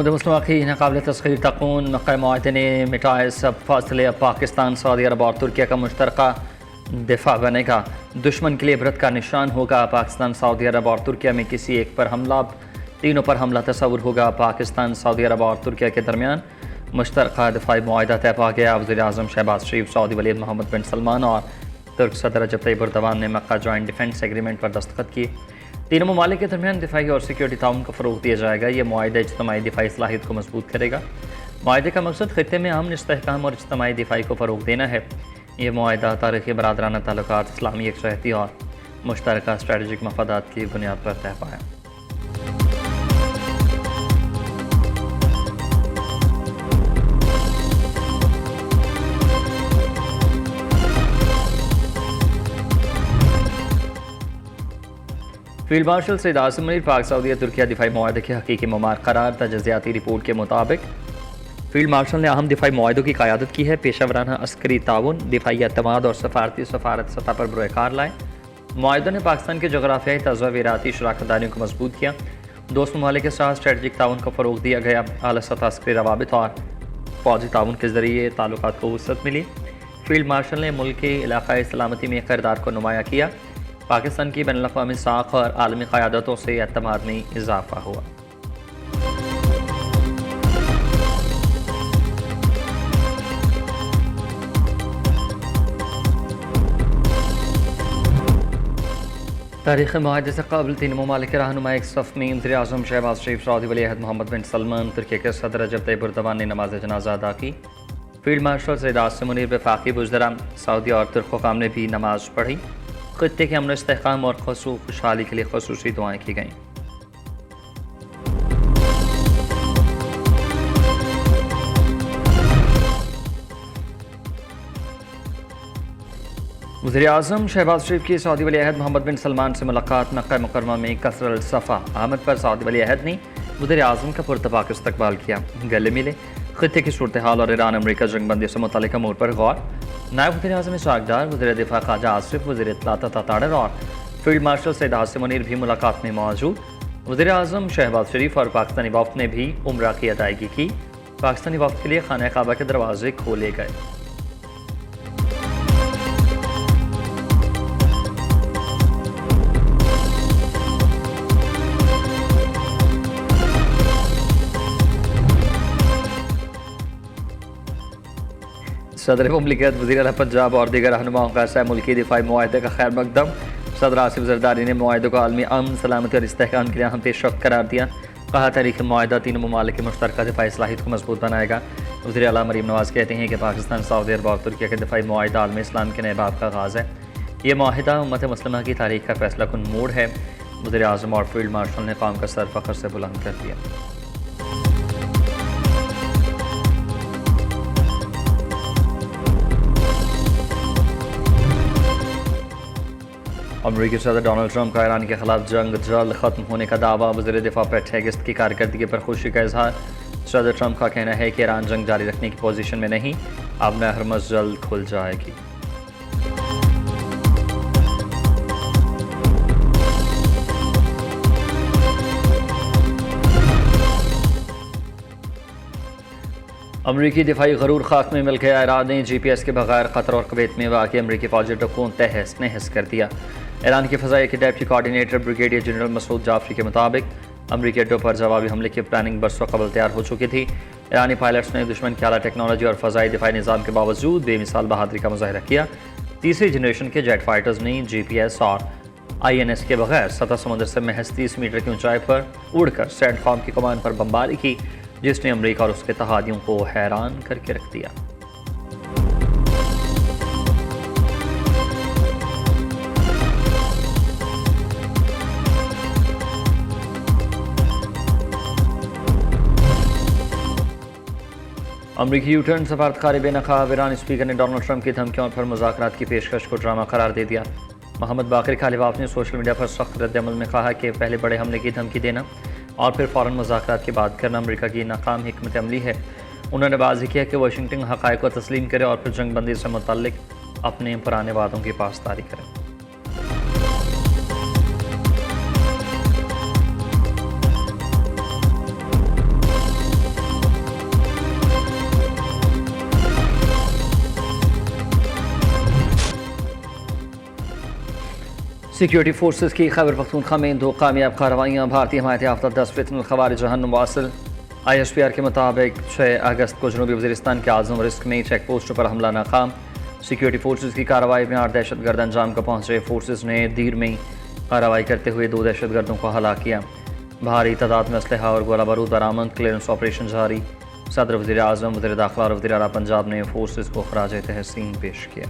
जमूद मुस्लिम की नाकाबिल तस्खीर तकून मक्का मुआहदे ने मिटाए सब फासले। अब पाकिस्तान, सऊदी अरब और तुर्किया का मुश्तरका दिफा बनेगा, दुश्मन के लिए इबरत का निशान होगा। पाकिस्तान, सऊदी अरब और तुर्किया में किसी एक पर हमला, तीनों पर हमला तस्वुर होगा। पाकिस्तान, सऊदी अरब और तुर्किया के दरमियान मुश्तरका दिफाई मुआहदा तय पा गया। वज़ीर-ए-आज़म शहबाज शरीफ, सऊदी वली मोहम्मद बिन सलमान और तुर्क सदर रजब तैयब एर्दोगान ने मक्का जॉइंट डिफेंस एग्रीमेंट पर दस्तखत किए। तीनों ममालिक के दरमियान दिफाई और सिक्योरिटी ताउन को फ़रोग़ दिया जाएगा। ये मुआहदा इज्तिमाई दिफाई सलाहियत को मजबूत करेगा। मुआहदे का मकसद ख़ित्ते में अमन, इस्तेहकाम और इज्तिमाई दिफाई को फ़रोग़ देना है। यह मुआहदा तारीख़ी बरादराना ताल्लुकात, इस्लामी यकजहती और मुश्तरका स्ट्रेटजिक मफादात की बुनियाद पर तय पाया। फील्ड मार्शल सईद आसिम मुनीर, पाक सऊदी तुर्किया दिफाई मुआहदे के हकीकी ममार करार। तजज़ियाती रिपोर्ट के मुताबिक फील्ड मार्शल ने अहम दिफाई मुआहदों की क़यादत की है। पेशावराना अस्करी ताउन, दिफाई एतमाद और सफारत सतह पर बुरक़रार लाए। मुआहदों ने पाकिस्तान के जोग्राफियाई तज़वीराती शराकतदारियों को मजबूत किया। दोस्त ममालिक के साथ स्ट्रेटजिक ताउन को फ़रोग़ दिया गया। आला सतह अस्करी रवाबित और फ़ौजी ताउन के ज़रिए ताल्लुकात को वुसअत मिली। फील्ड मार्शल ने मुल्क की इलाक़ाई सलामती में किरदार को नुमाया किया। पाकिस्तान की बैनुल-अक़वामी साख और आलमी क़यादतों से एतमाद में इजाफ़ा हुआ। तारीख़ मुआहदे से कबल तीन ममालिक के रहनुमा एक सफ़ में। वज़ीर-ए-आज़म शहबाज शरीफ, सऊदी वली अहद मोहम्मद बिन सलमान, तुर्की के सदर रजब तैयब एर्दोगान ने नमाज जनाजा अदा की। फील्ड मार्शल सईद आसिम मुनीर, वफाकी वज़रा सऊदी और तुर्क हुकाम ने भी नमाज पढ़ी। ख़ित्ते के अमन, इस्तेहकाम और खुशहाली के लिए ख़ुसूसी दुआएँ की गईं। वज़ीर-ए-आज़म शहबाज शरीफ की सऊदी वली अहद मोहम्मद बिन सलमान से मुलाकात। मक्का मुकर्रमा में कसर सफ़ा आमद पर सऊदी वली अहद ने वज़ीर-ए-आज़म का पुरतपाक इस्तकबाल किया, गले मिले। ख़ित्ते की सूरत हाल और ईरान अमरीका जंगबंदी से मुतल्लिक़ अमूर पर गौर। नायब वज़ीर-ए-आज़म इसहाक़ डार, वज़ीर दिफ़ा ख्वाजा आसिफ, वज़ीर इत्तलात ताताड़र और फील्ड मार्शल सईद आसिम मुनीर भी मुलाकात में मौजूद। वज़ीर-ए-आज़म शहबाज शरीफ और पाकिस्तानी वफ़द ने भी उम्रा की अदायगी की। पाकिस्तानी वफ़द के लिए खाना काबा के दरवाजे खोले गए। सदर मुमलिकत, वज़ीर आला पंजाब और दीगर रहनुमाओं का ऐसा मुल्की दिफाई मुआहदे का खैर मकदम। सदर आसिफ ज़रदारी ने मुआहदे को आलमी अमन, सलामती और इस्तेहकाम के लिए अहम पेशरफ्त करार दिया। कहा, तारीख़ी मुआहदा तीनों ममालिक की मुश्तरका दिफाई सलाहियत को मजबूत बनाएगा। वज़ीर आला मरीम नवाज़ कहते हैं कि पाकिस्तान, सऊदी अरब और तुर्किया के दिफाई मुआहदा आलमी इस्लाम के नए बाब का आगाज़ है। ये मुआहदा उम्मत मुस्लिमा की तारीख़ का फैसला कुन मोड़ है। वज़ीर-ए-आज़म और फील्ड मार्शल ने कौम का सर फ़ख्र से बुलंद कर दिया। अमरीकी सदर डोनाल्ड ट्रंप का ईरान के खिलाफ जंग जल्द ख़त्म होने का दावा। वज़ीर दिफ़ा पेट हेगेस्ट की कारकर्दगी पर खुशी का इजहार। सदर ट्रंप का कहना है कि ईरान जंग जारी रखने की पोजीशन में नहीं, अब नहर हरमुज़ जल्द खुल जाएगी। अमरीकी दिफाई गरूर खाक में मिल गया। ईरान ने GPS के बगैर कतर और कुवैत में वाक़ अमरीकी फौजी अड्डों को तहस नहस कर दिया। ईरान की फ़ज़ाई के deputy coordinator brigadier general Masoud Jafari के मुताबिक अमरीकी अड्डों पर जवाबी हमले की प्लानिंग बरसों कबल तैयार हो चुकी थी। ईरानी पायलट्स ने दुश्मन की आला टेक्नोलॉजी और फ़ज़ाई दिफाई निज़ाम के बावजूद बेमिसाल बहादुरी का मुज़ाहरा किया। तीसरी जनरेशन के जेट फाइटर्स ने GPS और INS के बगैर सतह समुद्र से महज 30 मीटर की ऊंचाई पर उड़कर सेंटकॉम की कमान पर बमबारी की, जिसने अमरीका और उसके तहादियों को हैरान करके रख दिया। अमरीकी यूटर्न सफारतकार बेनकाब। ईरान स्पीकर ने डोनाल्ड ट्रंप की धमकियों पर मुज़ाकरात की पेशकश को ड्रामा करार दे दिया। मोहम्मद बाक़िर खालिबाफ ने सोशल मीडिया पर सख्त रद्दअमल में कहा कि पहले बड़े हमले की धमकी देना और फिर फ़ौरन मुज़ाकरात की बात करना अमरीका की नाकाम हिकमत अमली है। उन्होंने वाज़ेह किया कि वाशिंगटन हक़ाइक़ को तस्लीम करे और फिर जंगबंदी से मुतल्लिक़ अपने पुराने वादों की पासदारी करे। सिक्योरिटी फोर्सेस की खैबर पख्तूनख्वा में 2 कामयाब कार्रवाइयाँ। भारतीय हमायत याफ्ता 10 फितनुल खवारिज जहन्नुम वासिल। ISPR के मुताबिक 6 अगस्त को जनूबी वज़ीरिस्तान के आज़म रिस्क में चेक पोस्टों पर हमला नाकाम। सिक्योरिटी फोर्सेस की कार्रवाई में 8 दहशतगर्द अंजाम को पहुँचे। फोर्सेस ने दीर में कार्रवाई करते हुए 2 दहशतगर्दों को हलाक किया। भारी तादाद में असलहा और गोला बारूद बरामद। क्लियरेंस ऑपरेशन जारी। सदर वज़ीर आज़म, वज़ीर दाखिला और वज़ीर आला पंजाब ने फोर्सेस को खराज तहसीन पेश किया।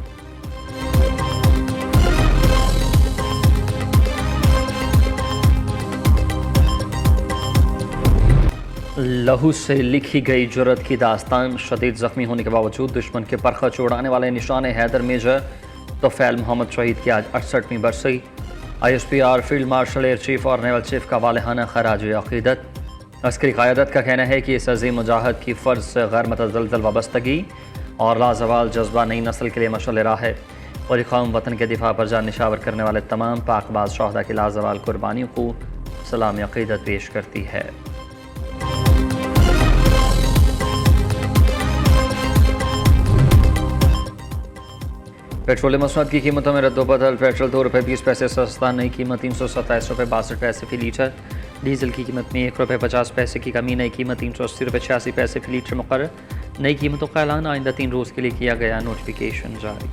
लहू से लिखी गई जुर्रत की दास्तान। शदीद ज़ख्मी होने के बावजूद दुश्मन के परखा छोड़ाने वाले निशान हैदर मेजर तोफैल मोहम्मद शहीद की आज 68वीं बरसी। ISPR field marshal, air chief और नेवल चीफ का वालहाना खराज अक़ीदत। अस्करी क़यादत का कहना है कि इस अज़ीम मुजाहिद की फ़र्ज से गैर मुतज़लज़ल वाबस्तगी और लाजवाल जज्बा नई नस्ल के लिए मशअल राह है और कौम वतन के दिफा पर जान निशावर करने वाले तमाम पाकबाज शहदा की लाजवाल कुर्बानियों को सलाम अक़ीदत पेश करती है। पेट्रोलियम मसनूआत की कीमतों में रद्दोबदल। पेट्रोल 2 रुपये 20 पैसे सस्ता, नई कीमत 327 रुपये 62 पैसे फी लीटर। डीजल की कीमत में 1 रुपये 50 पैसे की कमी, नई कीमत 380 रुपये 86 पैसे फी लीटर मुकर्रर। नई कीमतों का ऐलान आइंदा 3 रोज़ के लिए किया गया, नोटिफिकेशन जारी।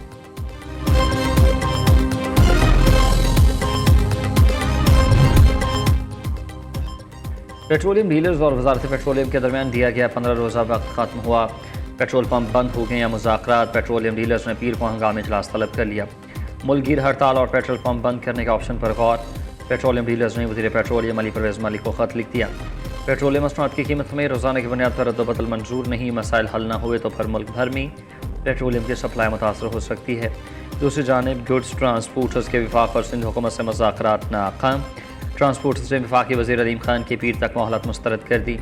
पेट्रोलियम डीलर्स और वजारत पेट्रोलियम के दरमियान दिया गया 15 रोज़ा वक्त खत्म हुआ। पेट्रोल पंप बंद हो गए या मुज़ाकरात। पेट्रोलियम डीलर्स ने पीर को हंगामी इजलास तलब कर लिया। मुल्कगीर हड़ताल और पेट्रोल पंप बंद करने के ऑप्शन पर गौर। पेट्रोलियम डीलर्स ने वज़ीर पेट्रोलियम अली परवेज़ मलिक को ख़त लिख दिया। पेट्रोलियम मसनूआत की कीमत में रोज़ाना की बुनियाद पर रद्दोबदल मंजूर नहीं। मसाइल हल न हुए तो फिर मुल्क भर में पेट्रोलियम की सप्लाई मुतासर हो सकती है। दूसरी जानिब गुड्स ट्रांसपोर्टर्स के विफाक और सिंध हुकूमत से मुज़ाकरात नाकाम। ट्रांसपोर्टर्स ने वफाकी वज़ीर अलीम खान के पीर तक मोहलत मुस्तरद कर दी।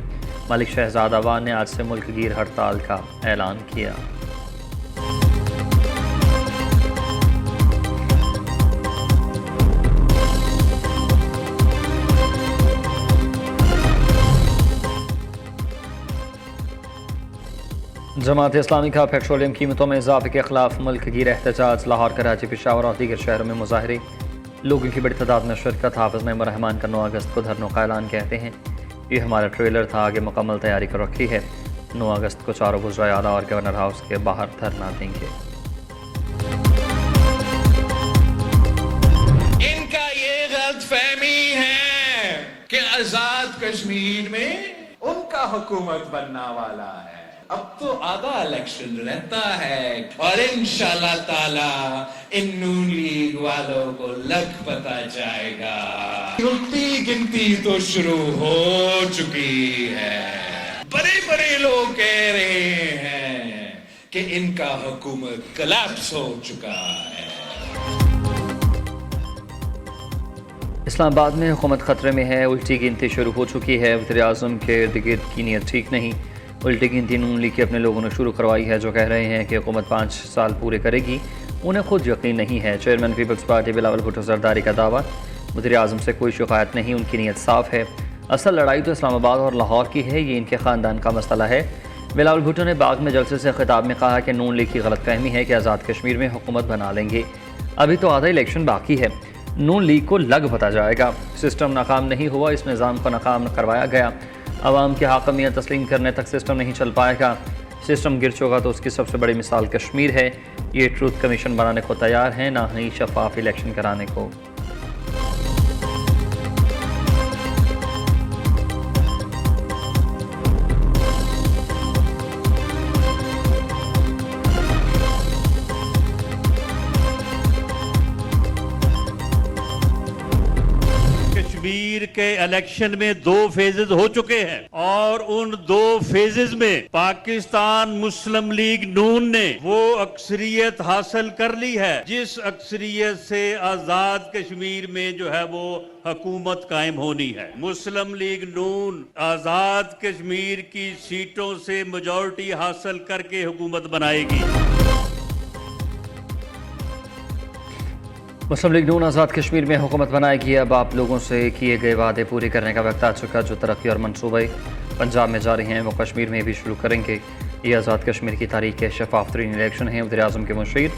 मलिक शहजाद अवान ने आज से मुल्कगीर हड़ताल का ऐलान किया। जमात इस्लामी का पेट्रोलियम कीमतों में इजाफे के खिलाफ मुल्कगीर एहतजाज। लाहौर, कराची, पेशावर और दीगर शहरों में मुजाहरे। लोगों की बड़ी तादाद में शिरकत। हाफिज़ नईम रहमान का 9 अगस्त को धरनों का ऐलान। कहते हैं ये हमारा ट्रेलर था, आगे मुकम्मल तैयारी कर रखी है। 9 अगस्त को चारों वज़राए आला और गवर्नर हाउस के बाहर धरना देंगे। इनका ये गलतफहमी है कि आजाद कश्मीर में उनका हुकूमत बनने वाला है। अब तो आधा इलेक्शन रहता है और इंशाल्लाह ताला इन नून लीग वालों को लग पता जाएगा। गिनती गिनती तो शुरू हो चुकी है। बड़े बड़े लोग कह रहे हैं कि इनका हुकूमत कोलैप्स हो चुका है। इस्लामाबाद में हुकूमत खतरे में है। उल्टी गिनती शुरू हो चुकी है। वज़ीर आज़म के इर्द गिर्द की नीयत ठीक नहीं। उल्टी गिनती नून लीग के अपने लोगों ने शुरू करवाई है, जो कह रहे हैं कि हुकूमत 5 साल पूरे करेगी। उन्हें खुद यकीन नहीं है। Chairman People's Party Bilawal Bhutto Zardari का दावा। वज़ीर आज़म से कोई शिकायत नहीं, उनकी नीयत साफ़ है। असल लड़ाई तो इस्लामाबाद और लाहौर की है, ये इनके ख़ानदान का मसला है। बिलावल भुट्टो ने बाग में जलसे से खिताब में कहा कि नून लीग की गलतफहमी है कि आज़ाद कश्मीर में हुकूमत बना लेंगे। अभी तो आधा इलेक्शन बाकी है। नून लीग को लग पता जाएगा। सिस्टम नाकाम नहीं हुआ, इस निज़ाम को नाकाम करवाया गया। अवाम की हाकमियत तस्लीम करने तक सिस्टम नहीं चल पाएगा। सिस्टम गिर चुका तो उसकी सबसे बड़ी मिसाल कश्मीर है। ये ट्रूथ कमीशन बनाने को तैयार है, ना ही शफाफ इलेक्शन कराने को। कश्मीर के इलेक्शन में 2 फेजेज हो चुके हैं और उन 2 फेजेज में पाकिस्तान मुस्लिम लीग नून ने वो अक्सरियत हासिल कर ली है जिस अक्सरियत से आजाद कश्मीर में जो है वो हुकूमत कायम होनी है। मुस्लिम लीग नून आजाद कश्मीर की सीटों से मेजॉरिटी हासिल करके हुकूमत बनाएगी। मुस्लिम लीग नून आज़ाद कश्मीर में हुकूमत बनाएगी। अब आप लोगों से किए गए वादे पूरे करने का वक्त आ चुका। जो तरक्की और मनसूबे पंजाब में जारी हैं वो कश्मीर में भी शुरू करेंगे। ये आज़ाद कश्मीर की तारीख के शफाफ तरीन इलेक्शन है। वज़ीर-ए-आज़म के मुशीर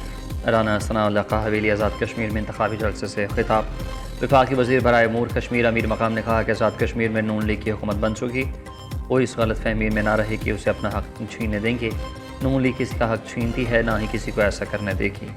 राना सनाउल्लाह का हवेली आज़ाद कश्मीर में इंतखाबी जलसे से खिताब। वफाकी वज़ीर बराए अमूर कश्मीर अमीर मकाम ने कहा कि आज़ाद कश्मीर में नून लीग की हुकूमत बन चुकी, कोई इस गलत फहमी में ना रहे कि उसे अपना हक छीनने देंगे। नून लीग किसी का हक छीनती है, ना ही किसी को ऐसा करने देगी।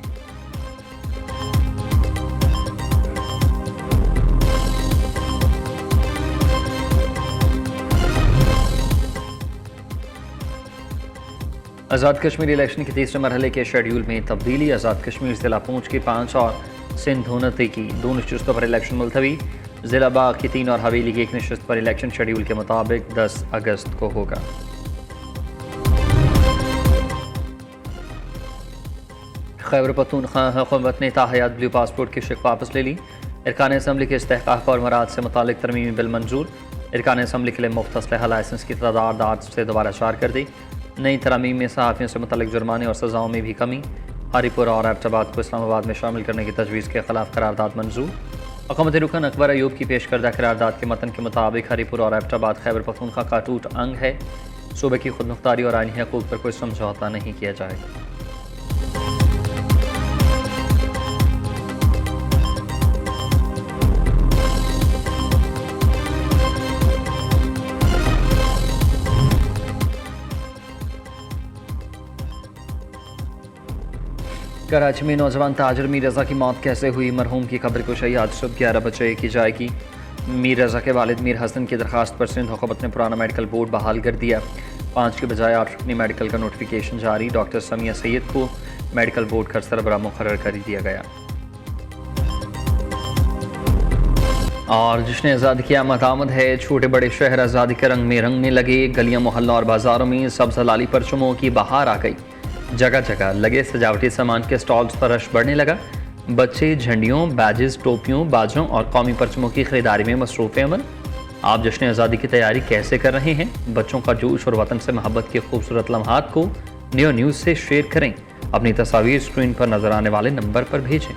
आज़ाद कश्मीर इलेक्शन के तीसरे मरहले के शेड्यूल में तब्दीली। आज़ाद कश्मीर ज़िला पूंछ की 5 और सिंध होनती की 2 नशस्तों पर इलेक्शन मुलतवी। ज़िला बाग की 3 और हवेली की 1 नशस्त पर इलेक्शन शेड्यूल के मुताबिक 10 अगस्त को होगा। खैबर पख्तूनख्वा हुकूमत ने ताहयात ब्लू पासपोर्ट की शिक वापस ले ली। इरकान असम्बली के इस्तेहकाक और मराद से मुतालिक तरमीमी बिल मंजूर। इरकान असम्बली के लिए मुफ्त असलहा लाइसेंस की तादाद 8 से दोबारा चार कर दी। नई तरमीम में सहाफ़ियों से मुतल्लिक जुर्माने और सज़ाओं में भी कमी। हरीपुरा और एबटाबाद को इस्लामाबाद में शामिल करने की तजवीज़ के खिलाफ करारदाद मंजूर। हुकूमती रुकन अकबर अयूब की पेश करदा करारदाद के मतन के मुताबिक हरीपुरा और एबटाबाद खैबर पख्तूनख्वा का टूट अंग है। सूबे की खुदमुख्तारी और आईनी हकूक़ पर कोई समझौता नहीं किया जाएगा। कराची में नौजवान ताजर मीर रज़ा की मौत कैसे हुई, मरहूम की खबर को शही आज सुबह 11 बजे की जाएगी। मीर रज़ा के वालिद मीर हसन की दरख्वास्त पर सिंध हुकूमत ने पुराना मेडिकल बोर्ड बहाल कर दिया। 5 के बजाय 8 रुकनी मेडिकल का नोटिफिकेशन जारी। डॉक्टर समिया सैयद को मेडिकल बोर्ड का सरबराह मुकर्रर कर दिया गया। और जश्न आज़ादी की आमद है। छोटे बड़े शहर आज़ादी के रंग में रंगने लगे। गलियां मोहल्लों और बाजारों में सब्ज़ हलाली परचमों की बहार आ गई। जगह जगह लगे सजावटी सामान के स्टॉल्स पर रश बढ़ने लगा। बच्चे झंडियों, बैजेस, टोपियों, बाजों और कौमी परचमों की खरीदारी में मसरूफ़ अमल। आप जश्न आज़ादी की तैयारी कैसे कर रहे हैं? बच्चों का जोश और वतन से मोहब्बत के खूबसूरत लम्हात को न्यूज़ से शेयर करें। अपनी तस्वीर स्क्रीन पर नजर आने वाले नंबर पर भेजें।